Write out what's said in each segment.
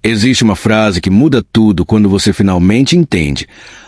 Existe uma frase que muda tudo quando você finalmente entende.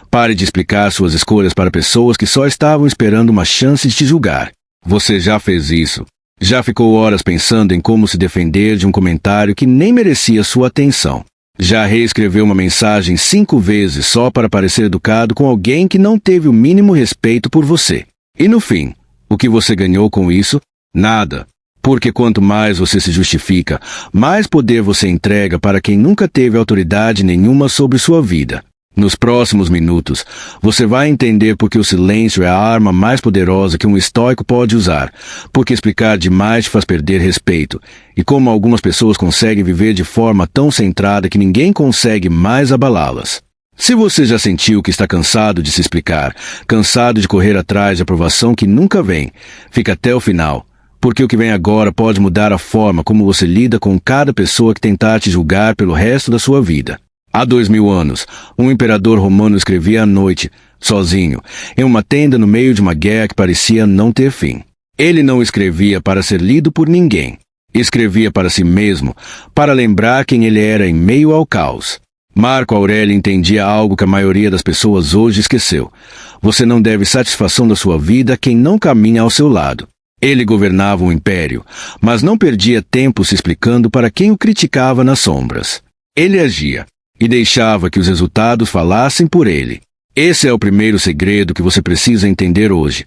Pare de explicar suas escolhas para pessoas que só estavam esperando uma chance de te julgar. Você já fez isso. Já ficou horas pensando em como se defender de um comentário que nem merecia sua atenção. Já reescreveu uma mensagem 5 vezes só para parecer educado com alguém que não teve o mínimo respeito por você. E no fim, o que você ganhou com isso? Nada. Porque quanto mais você se justifica, mais poder você entrega para quem nunca teve autoridade nenhuma sobre sua vida. Nos próximos minutos, você vai entender porque o silêncio é a arma mais poderosa que um estoico pode usar, porque explicar demais te faz perder respeito, e como algumas pessoas conseguem viver de forma tão centrada que ninguém consegue mais abalá-las. Se você já sentiu que está cansado de se explicar, cansado de correr atrás de aprovação que nunca vem, fica até o final, porque o que vem agora pode mudar a forma como você lida com cada pessoa que tentar te julgar pelo resto da sua vida. Há 2000 anos, um imperador romano escrevia à noite, sozinho, em uma tenda no meio de uma guerra que parecia não ter fim. Ele não escrevia para ser lido por ninguém. Escrevia para si mesmo, para lembrar quem ele era em meio ao caos. Marco Aurélio entendia algo que a maioria das pessoas hoje esqueceu. Você não deve satisfação da sua vida a quem não caminha ao seu lado. Ele governava um império, mas não perdia tempo se explicando para quem o criticava nas sombras. Ele agia. E deixava que os resultados falassem por ele. Esse é o primeiro segredo que você precisa entender hoje.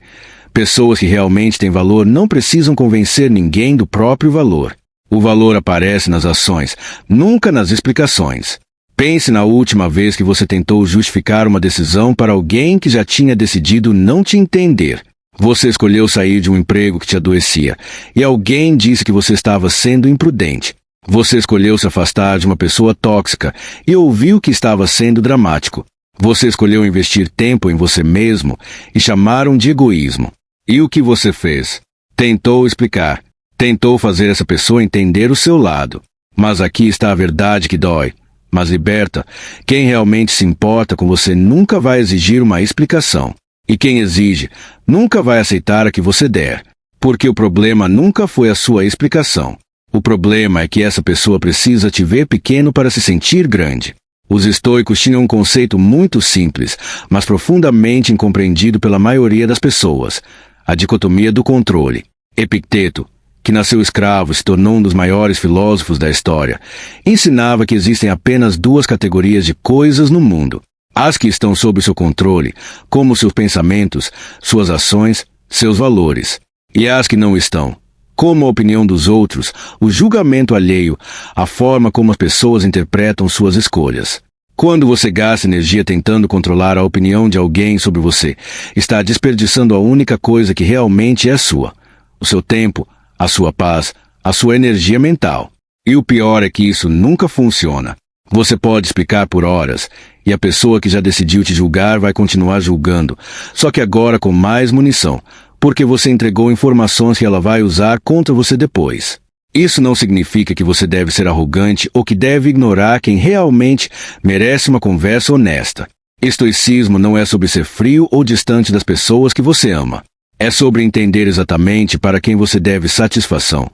Pessoas que realmente têm valor não precisam convencer ninguém do próprio valor. O valor aparece nas ações, nunca nas explicações. Pense na última vez que você tentou justificar uma decisão para alguém que já tinha decidido não te entender. Você escolheu sair de um emprego que te adoecia, e alguém disse que você estava sendo imprudente. Você escolheu se afastar de uma pessoa tóxica e ouviu que estava sendo dramático. Você escolheu investir tempo em você mesmo e chamaram de egoísmo. E o que você fez? Tentou explicar. Tentou fazer essa pessoa entender o seu lado. Mas aqui está a verdade que dói. Mas liberta. Quem realmente se importa com você nunca vai exigir uma explicação. E quem exige, nunca vai aceitar a que você der. Porque o problema nunca foi a sua explicação. O problema é que essa pessoa precisa te ver pequeno para se sentir grande. Os estoicos tinham um conceito muito simples, mas profundamente incompreendido pela maioria das pessoas: a dicotomia do controle. Epicteto, que nasceu escravo e se tornou um dos maiores filósofos da história, ensinava que existem apenas 2 categorias de coisas no mundo: as que estão sob seu controle, como seus pensamentos, suas ações, seus valores, e as que não estão, como a opinião dos outros, o julgamento alheio, a forma como as pessoas interpretam suas escolhas. Quando você gasta energia tentando controlar a opinião de alguém sobre você, está desperdiçando a única coisa que realmente é sua: o seu tempo, a sua paz, a sua energia mental. E o pior é que isso nunca funciona. Você pode explicar por horas, e a pessoa que já decidiu te julgar vai continuar julgando, só que agora com mais munição, porque você entregou informações que ela vai usar contra você depois. Isso não significa que você deve ser arrogante ou que deve ignorar quem realmente merece uma conversa honesta. Estoicismo não é sobre ser frio ou distante das pessoas que você ama. É sobre entender exatamente para quem você deve satisfação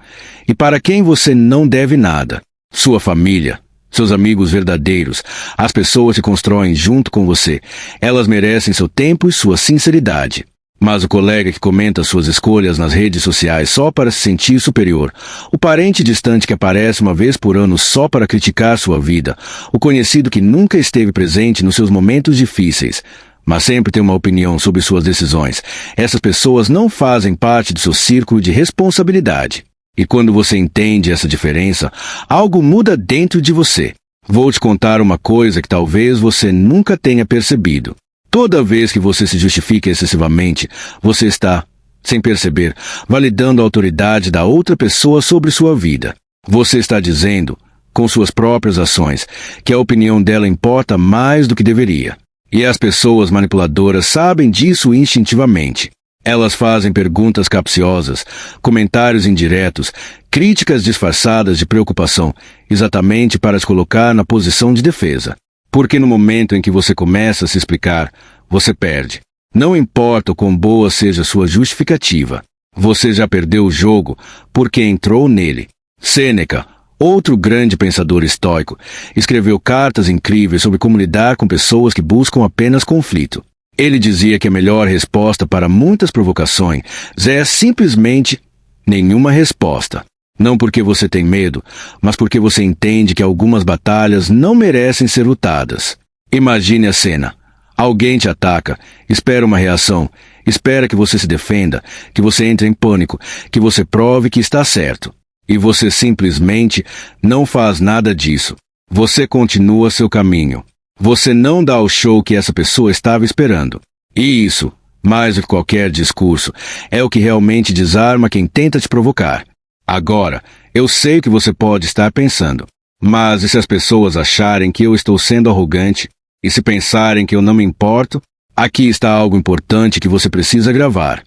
e para quem você não deve nada. Sua família, seus amigos verdadeiros, as pessoas que constroem junto com você, elas merecem seu tempo e sua sinceridade. Mas o colega que comenta suas escolhas nas redes sociais só para se sentir superior, o parente distante que aparece uma vez por ano só para criticar sua vida, o conhecido que nunca esteve presente nos seus momentos difíceis, mas sempre tem uma opinião sobre suas decisões, essas pessoas não fazem parte do seu círculo de responsabilidade. E quando você entende essa diferença, algo muda dentro de você. Vou te contar uma coisa que talvez você nunca tenha percebido. Toda vez que você se justifica excessivamente, você está, sem perceber, validando a autoridade da outra pessoa sobre sua vida. Você está dizendo, com suas próprias ações, que a opinião dela importa mais do que deveria. E as pessoas manipuladoras sabem disso instintivamente. Elas fazem perguntas capciosas, comentários indiretos, críticas disfarçadas de preocupação, exatamente para te colocar na posição de defesa. Porque no momento em que você começa a se explicar, você perde. Não importa o quão boa seja sua justificativa. Você já perdeu o jogo porque entrou nele. Sêneca, Outro grande pensador estoico escreveu cartas incríveis sobre como lidar com pessoas que buscam apenas conflito. Ele dizia que a melhor resposta para muitas provocações é simplesmente nenhuma resposta. Não porque você tem medo, mas porque você entende que algumas batalhas não merecem ser lutadas. Imagine a cena. Alguém te ataca, espera uma reação, espera que você se defenda, que você entre em pânico, que você prove que está certo. E você simplesmente não faz nada disso. Você continua seu caminho. Você não dá o show que essa pessoa estava esperando. E isso, mais do que qualquer discurso, é o que realmente desarma quem tenta te provocar. Agora, eu sei o que você pode estar pensando. Mas e se as pessoas acharem que eu estou sendo arrogante? E se pensarem que eu não me importo? Aqui está algo importante que você precisa gravar.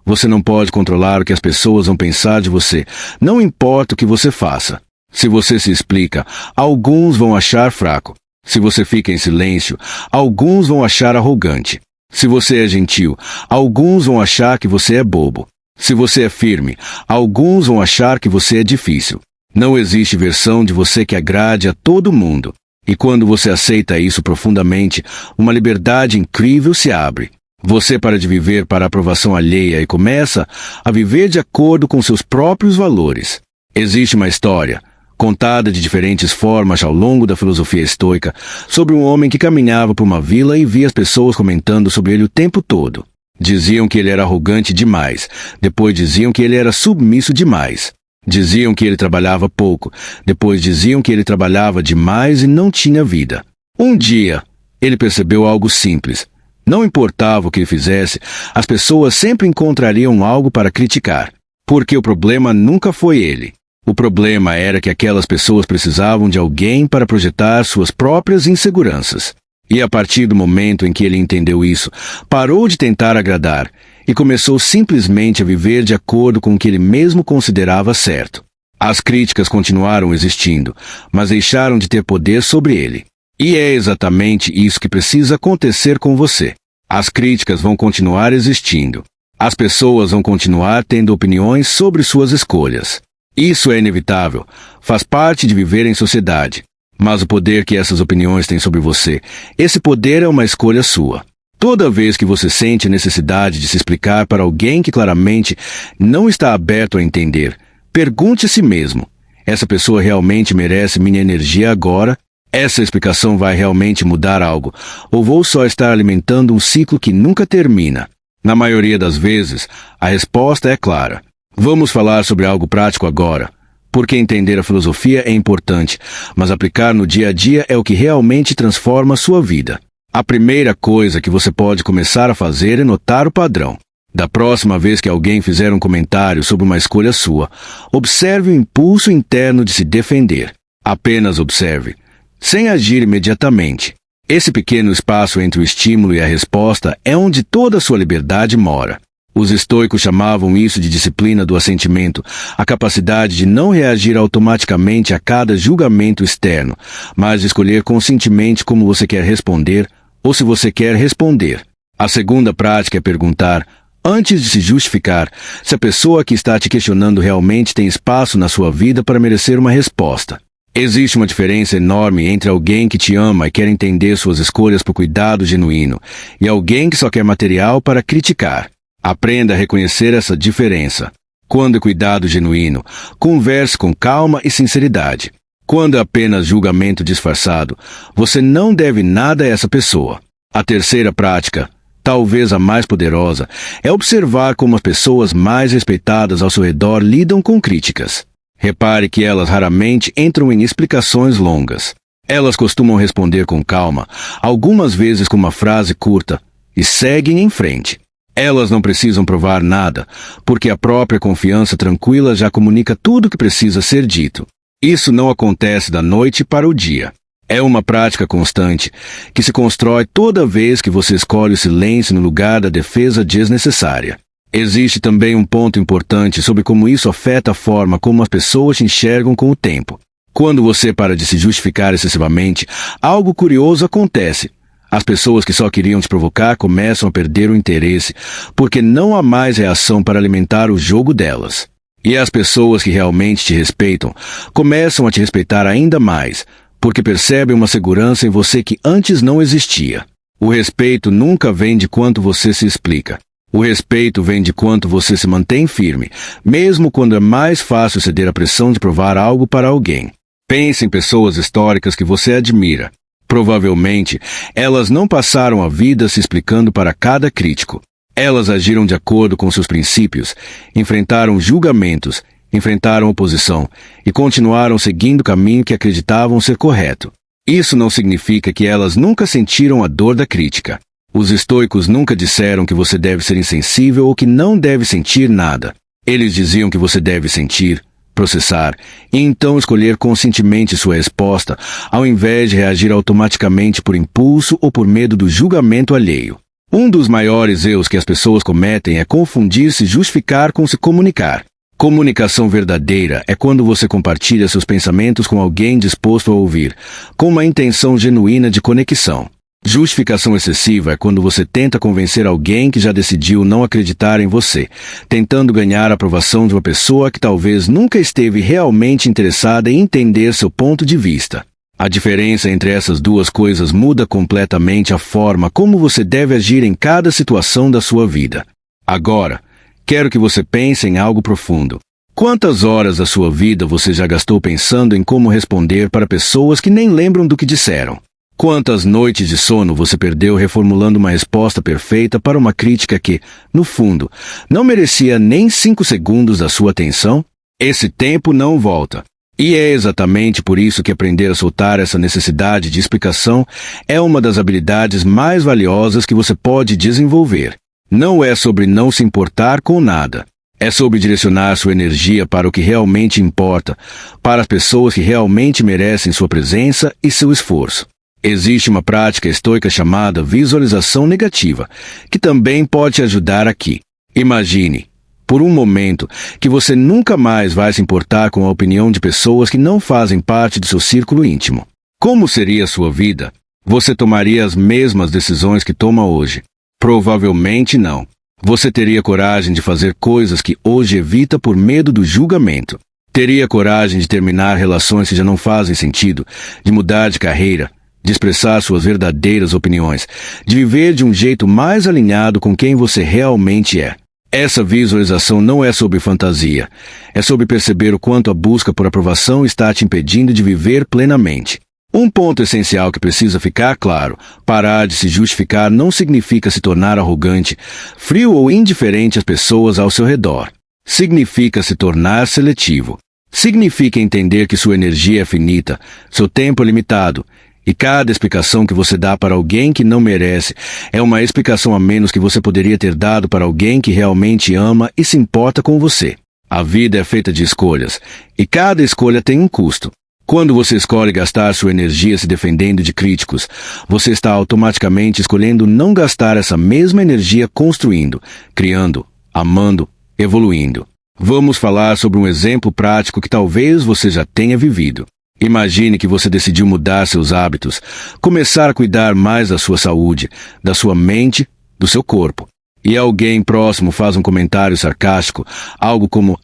Você não pode controlar o que as pessoas vão pensar de você, não importa o que você faça. Se você se explica, alguns vão achar fraco. Se você fica em silêncio, alguns vão achar arrogante. Se você é gentil, alguns vão achar que você é bobo. Se você é firme, alguns vão achar que você é difícil. Não existe versão de você que agrade a todo mundo. E quando você aceita isso profundamente, uma liberdade incrível se abre. Você para de viver para a aprovação alheia e começa a viver de acordo com seus próprios valores. Existe uma história, contada de diferentes formas ao longo da filosofia estoica, sobre um homem que caminhava por uma vila e via as pessoas comentando sobre ele o tempo todo. Diziam que ele era arrogante demais, depois diziam que ele era submisso demais. Diziam que ele trabalhava pouco, depois diziam que ele trabalhava demais e não tinha vida. Um dia, ele percebeu algo simples. Não importava o que ele fizesse, as pessoas sempre encontrariam algo para criticar. Porque o problema nunca foi ele. O problema era que aquelas pessoas precisavam de alguém para projetar suas próprias inseguranças. E a partir do momento em que ele entendeu isso, parou de tentar agradar e começou simplesmente a viver de acordo com o que ele mesmo considerava certo. As críticas continuaram existindo, mas deixaram de ter poder sobre ele. E é exatamente isso que precisa acontecer com você. As críticas vão continuar existindo. As pessoas vão continuar tendo opiniões sobre suas escolhas. Isso é inevitável, faz parte de viver em sociedade. Mas o poder que essas opiniões têm sobre você, esse poder é uma escolha sua. Toda vez que você sente a necessidade de se explicar para alguém que claramente não está aberto a entender, pergunte a si mesmo: essa pessoa realmente merece minha energia agora? Essa explicação vai realmente mudar algo? Ou vou só estar alimentando um ciclo que nunca termina? Na maioria das vezes, a resposta é clara. Vamos falar sobre algo prático agora. Porque entender a filosofia é importante, mas aplicar no dia a dia é o que realmente transforma a sua vida. A primeira coisa que você pode começar a fazer é notar o padrão. Da próxima vez que alguém fizer um comentário sobre uma escolha sua, observe o impulso interno de se defender. Apenas observe, sem agir imediatamente. Esse pequeno espaço entre o estímulo e a resposta é onde toda a sua liberdade mora. Os estoicos chamavam isso de disciplina do assentimento, a capacidade de não reagir automaticamente a cada julgamento externo, mas de escolher conscientemente como você quer responder ou se você quer responder. A segunda prática é perguntar, antes de se justificar, se a pessoa que está te questionando realmente tem espaço na sua vida para merecer uma resposta. Existe uma diferença enorme entre alguém que te ama e quer entender suas escolhas por cuidado genuíno e alguém que só quer material para criticar. Aprenda a reconhecer essa diferença. Quando é cuidado genuíno, converse com calma e sinceridade. Quando é apenas julgamento disfarçado, você não deve nada a essa pessoa. A terceira prática, talvez a mais poderosa, é observar como as pessoas mais respeitadas ao seu redor lidam com críticas. Repare que elas raramente entram em explicações longas. Elas costumam responder com calma, algumas vezes com uma frase curta, e seguem em frente. Elas não precisam provar nada, porque a própria confiança tranquila já comunica tudo o que precisa ser dito. Isso não acontece da noite para o dia. É uma prática constante, que se constrói toda vez que você escolhe o silêncio no lugar da defesa desnecessária. Existe também um ponto importante sobre como isso afeta a forma como as pessoas te enxergam com o tempo. Quando você para de se justificar excessivamente, algo curioso acontece. As pessoas que só queriam te provocar começam a perder o interesse, porque não há mais reação para alimentar o jogo delas. E as pessoas que realmente te respeitam começam a te respeitar ainda mais, porque percebem uma segurança em você que antes não existia. O respeito nunca vem de quanto você se explica. O respeito vem de quanto você se mantém firme, mesmo quando é mais fácil ceder à pressão de provar algo para alguém. Pense em pessoas históricas que você admira. Provavelmente, elas não passaram a vida se explicando para cada crítico. Elas agiram de acordo com seus princípios, enfrentaram julgamentos, enfrentaram oposição e continuaram seguindo o caminho que acreditavam ser correto. Isso não significa que elas nunca sentiram a dor da crítica. Os estoicos nunca disseram que você deve ser insensível ou que não deve sentir nada. Eles diziam que você deve sentir, processar e então escolher conscientemente sua resposta, ao invés de reagir automaticamente por impulso ou por medo do julgamento alheio. Um dos maiores erros que as pessoas cometem é confundir se justificar com se comunicar. Comunicação verdadeira é quando você compartilha seus pensamentos com alguém disposto a ouvir, com uma intenção genuína de conexão. Justificação excessiva é quando você tenta convencer alguém que já decidiu não acreditar em você, tentando ganhar a aprovação de uma pessoa que talvez nunca esteve realmente interessada em entender seu ponto de vista. A diferença entre essas duas coisas muda completamente a forma como você deve agir em cada situação da sua vida. Agora, quero que você pense em algo profundo. Quantas horas da sua vida você já gastou pensando em como responder para pessoas que nem lembram do que disseram? Quantas noites de sono você perdeu reformulando uma resposta perfeita para uma crítica que, no fundo, não merecia nem 5 segundos da sua atenção? Esse tempo não volta. E é exatamente por isso que aprender a soltar essa necessidade de explicação é uma das habilidades mais valiosas que você pode desenvolver. Não é sobre não se importar com nada. É sobre direcionar sua energia para o que realmente importa, para as pessoas que realmente merecem sua presença e seu esforço. Existe uma prática estoica chamada visualização negativa, que também pode te ajudar aqui. Imagine, por um momento, que você nunca mais vai se importar com a opinião de pessoas que não fazem parte do seu círculo íntimo. Como seria a sua vida? Você tomaria as mesmas decisões que toma hoje? Provavelmente não. Você teria coragem de fazer coisas que hoje evita por medo do julgamento. Teria coragem de terminar relações que já não fazem sentido, de mudar de carreira, de expressar suas verdadeiras opiniões, de viver de um jeito mais alinhado com quem você realmente é. Essa visualização não é sobre fantasia, é sobre perceber o quanto a busca por aprovação está te impedindo de viver plenamente. Um ponto essencial que precisa ficar claro: parar de se justificar não significa se tornar arrogante, frio ou indiferente às pessoas ao seu redor. Significa se tornar seletivo. Significa entender que sua energia é finita, seu tempo é limitado, e cada explicação que você dá para alguém que não merece é uma explicação a menos que você poderia ter dado para alguém que realmente ama e se importa com você. A vida é feita de escolhas, e cada escolha tem um custo. Quando você escolhe gastar sua energia se defendendo de críticos, você está automaticamente escolhendo não gastar essa mesma energia construindo, criando, amando, evoluindo. Vamos falar sobre um exemplo prático que talvez você já tenha vivido. Imagine que você decidiu mudar seus hábitos, começar a cuidar mais da sua saúde, da sua mente, do seu corpo. E alguém próximo faz um comentário sarcástico, algo como: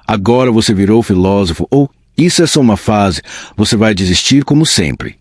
agora você virou filósofo, ou isso é só uma fase, você vai desistir como sempre.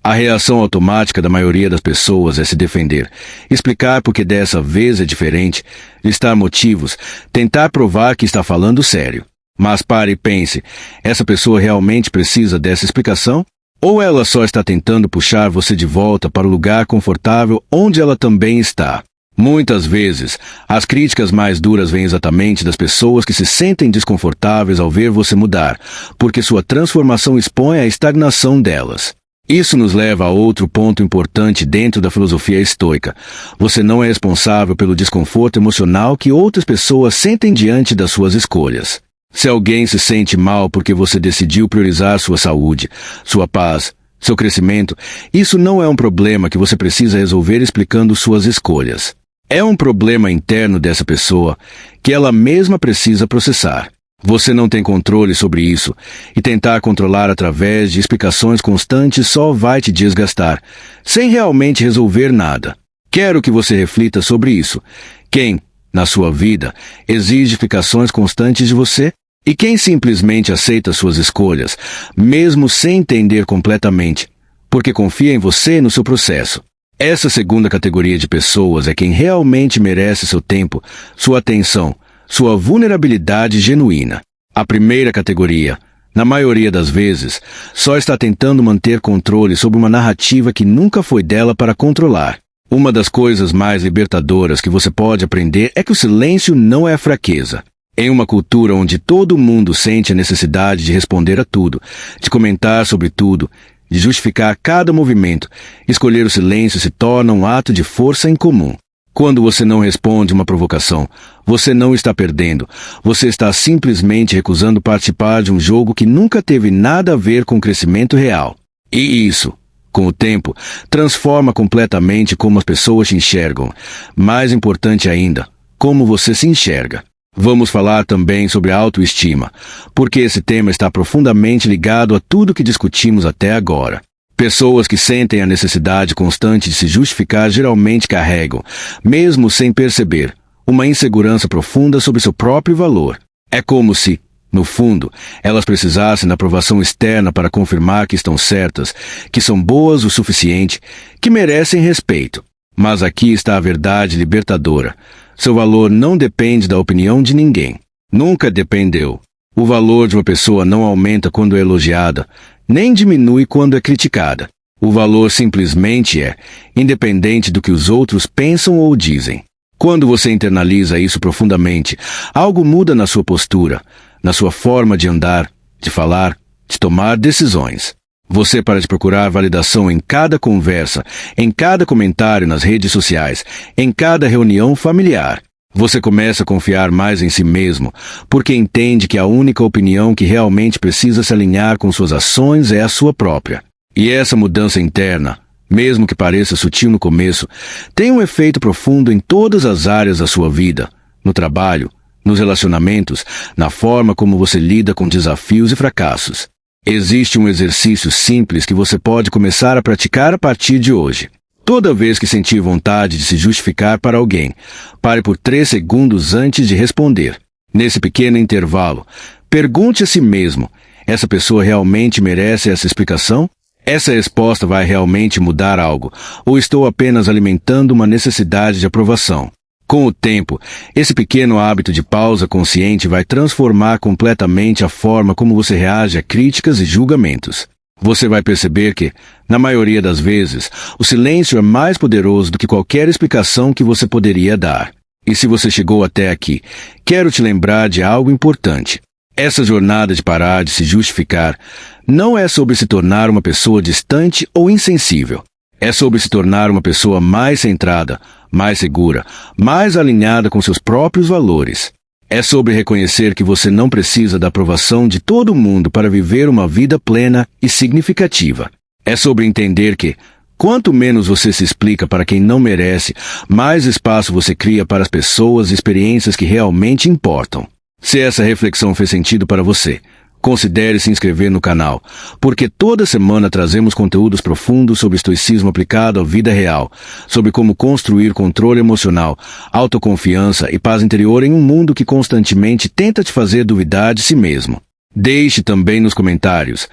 A reação automática da maioria das pessoas é se defender, explicar por que dessa vez é diferente, listar motivos, tentar provar que está falando sério. Mas pare e pense, essa pessoa realmente precisa dessa explicação? Ou ela só está tentando puxar você de volta para o lugar confortável onde ela também está? Muitas vezes, as críticas mais duras vêm exatamente das pessoas que se sentem desconfortáveis ao ver você mudar, porque sua transformação expõe a estagnação delas. Isso nos leva a outro ponto importante dentro da filosofia estoica. Você não é responsável pelo desconforto emocional que outras pessoas sentem diante das suas escolhas. Se alguém se sente mal porque você decidiu priorizar sua saúde, sua paz, seu crescimento, isso não é um problema que você precisa resolver explicando suas escolhas. É um problema interno dessa pessoa que ela mesma precisa processar. Você não tem controle sobre isso, e tentar controlar através de explicações constantes só vai te desgastar, sem realmente resolver nada. Quero que você reflita sobre isso. Quem, na sua vida exige explicações constantes de você? E quem simplesmente aceita suas escolhas, mesmo sem entender completamente, porque confia em você e no seu processo? Essa segunda categoria de pessoas é quem realmente merece seu tempo, sua atenção, sua vulnerabilidade genuína. A primeira categoria, na maioria das vezes, só está tentando manter controle sobre uma narrativa que nunca foi dela para controlar. Uma das coisas mais libertadoras que você pode aprender é que o silêncio não é fraqueza. Em uma cultura onde todo mundo sente a necessidade de responder a tudo, de comentar sobre tudo, de justificar cada movimento, escolher o silêncio se torna um ato de força incomum. Quando você não responde uma provocação, você não está perdendo, você está simplesmente recusando participar de um jogo que nunca teve nada a ver com crescimento real. E isso, com o tempo, transforma completamente como as pessoas te enxergam. Mais importante ainda, como você se enxerga. Vamos falar também sobre a autoestima, porque esse tema está profundamente ligado a tudo que discutimos até agora. Pessoas que sentem a necessidade constante de se justificar geralmente carregam, mesmo sem perceber, uma insegurança profunda sobre seu próprio valor. É como se, no fundo, elas precisassem da aprovação externa para confirmar que estão certas, que são boas o suficiente, que merecem respeito. Mas aqui está a verdade libertadora. Seu valor não depende da opinião de ninguém. Nunca dependeu. O valor de uma pessoa não aumenta quando é elogiada, nem diminui quando é criticada. O valor simplesmente é, independente do que os outros pensam ou dizem. Quando você internaliza isso profundamente, algo muda na sua postura, na sua forma de andar, de falar, de tomar decisões. Você para de procurar validação em cada conversa, em cada comentário nas redes sociais, em cada reunião familiar. Você começa a confiar mais em si mesmo, porque entende que a única opinião que realmente precisa se alinhar com suas ações é a sua própria. E essa mudança interna, mesmo que pareça sutil no começo, tem um efeito profundo em todas as áreas da sua vida, no trabalho, nos relacionamentos, na forma como você lida com desafios e fracassos. Existe um exercício simples que você pode começar a praticar a partir de hoje. Toda vez que sentir vontade de se justificar para alguém, pare por 3 segundos antes de responder. Nesse pequeno intervalo, pergunte a si mesmo, essa pessoa realmente merece essa explicação? Essa resposta vai realmente mudar algo, ou estou apenas alimentando uma necessidade de aprovação? Com o tempo, esse pequeno hábito de pausa consciente vai transformar completamente a forma como você reage a críticas e julgamentos. Você vai perceber que, na maioria das vezes, o silêncio é mais poderoso do que qualquer explicação que você poderia dar. E se você chegou até aqui, quero te lembrar de algo importante. Essa jornada de parar de se justificar não é sobre se tornar uma pessoa distante ou insensível. É sobre se tornar uma pessoa mais centrada, mais segura, mais alinhada com seus próprios valores. É sobre reconhecer que você não precisa da aprovação de todo mundo para viver uma vida plena e significativa. É sobre entender que, quanto menos você se explica para quem não merece, mais espaço você cria para as pessoas e experiências que realmente importam. Se essa reflexão fez sentido para você, considere se inscrever no canal, porque toda semana trazemos conteúdos profundos sobre estoicismo aplicado à vida real, sobre como construir controle emocional, autoconfiança e paz interior em um mundo que constantemente tenta te fazer duvidar de si mesmo. Deixe também nos comentários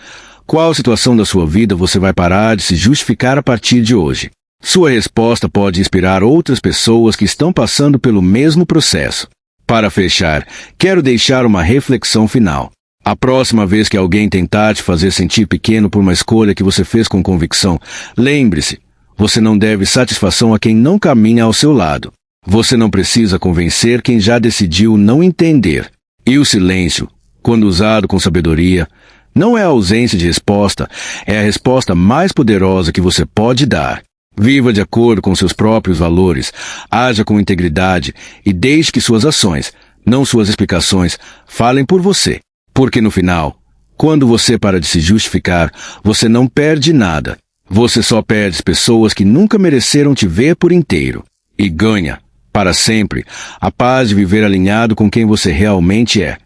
qual situação da sua vida você vai parar de se justificar a partir de hoje. Sua resposta pode inspirar outras pessoas que estão passando pelo mesmo processo. Para fechar, quero deixar uma reflexão final. A próxima vez que alguém tentar te fazer sentir pequeno por uma escolha que você fez com convicção, lembre-se, você não deve satisfação a quem não caminha ao seu lado. Você não precisa convencer quem já decidiu não entender. E o silêncio, quando usado com sabedoria, não é a ausência de resposta, é a resposta mais poderosa que você pode dar. Viva de acordo com seus próprios valores, haja com integridade e deixe que suas ações, não suas explicações, falem por você. Porque no final, quando você para de se justificar, você não perde nada. Você só perde pessoas que nunca mereceram te ver por inteiro. E ganha, para sempre, a paz de viver alinhado com quem você realmente é.